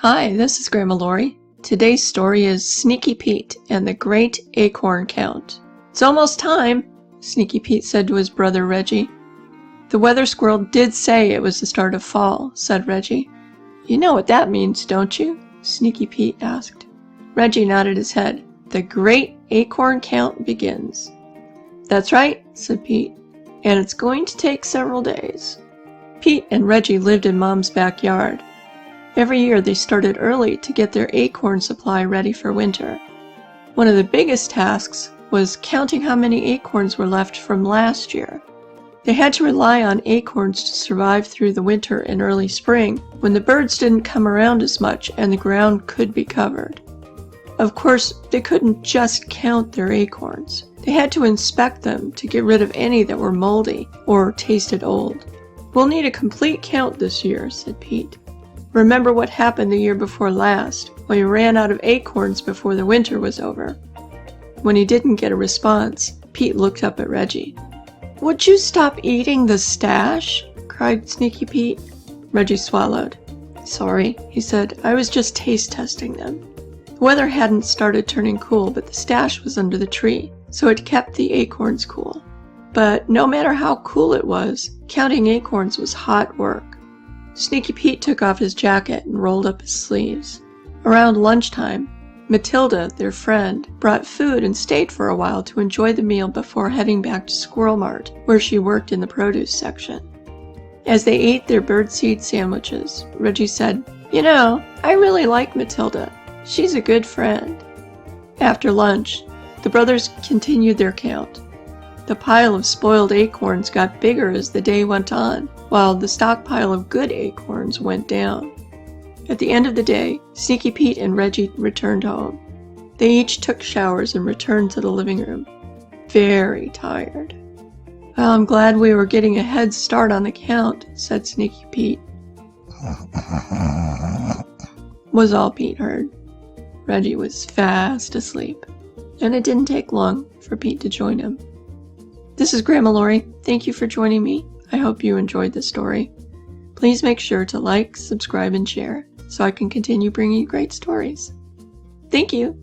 Hi, this is Grandma Laurie. Today's story is Sneaky Pete and the Great Acorn Count. It's almost time, Sneaky Pete said to his brother Reggie. The weather squirrel did say it was the start of fall, said Reggie. You know what that means, don't you? Sneaky Pete asked. Reggie nodded his head. The Great Acorn Count begins. That's right, said Pete, and it's going to take several days. Pete and Reggie lived in Mom's backyard. Every year they started early to get their acorn supply ready for winter. One of the biggest tasks was counting how many acorns were left from last year. They had to rely on acorns to survive through the winter and early spring, when the birds didn't come around as much and the ground could be covered. Of course, they couldn't just count their acorns. They had to inspect them to get rid of any that were moldy or tasted old. We'll need a complete count this year, said Pete. Remember what happened the year before last, when we ran out of acorns before the winter was over. When he didn't get a response, Pete looked up at Reggie. Would you stop eating the stash? Cried Sneaky Pete. Reggie swallowed. Sorry, he said. I was just taste testing them. The weather hadn't started turning cool, but the stash was under the tree, so it kept the acorns cool. But no matter how cool it was, counting acorns was hot work. Sneaky Pete took off his jacket and rolled up his sleeves. Around lunchtime, Matilda, their friend, brought food and stayed for a while to enjoy the meal before heading back to Squirrel Mart, where she worked in the produce section. As they ate their birdseed sandwiches, Reggie said, You know, I really like Matilda. She's a good friend. After lunch, the brothers continued their count. The pile of spoiled acorns got bigger as the day went on, while the stockpile of good acorns went down. At the end of the day, Sneaky Pete and Reggie returned home. They each took showers and returned to the living room, very tired. Well, I'm glad we were getting a head start on the count, said Sneaky Pete. Was all Pete heard. Reggie was fast asleep, and it didn't take long for Pete to join him. This is Grandma Laurie. Thank you for joining me. I hope you enjoyed the story. Please make sure to like, subscribe, and share so I can continue bringing you great stories. Thank you.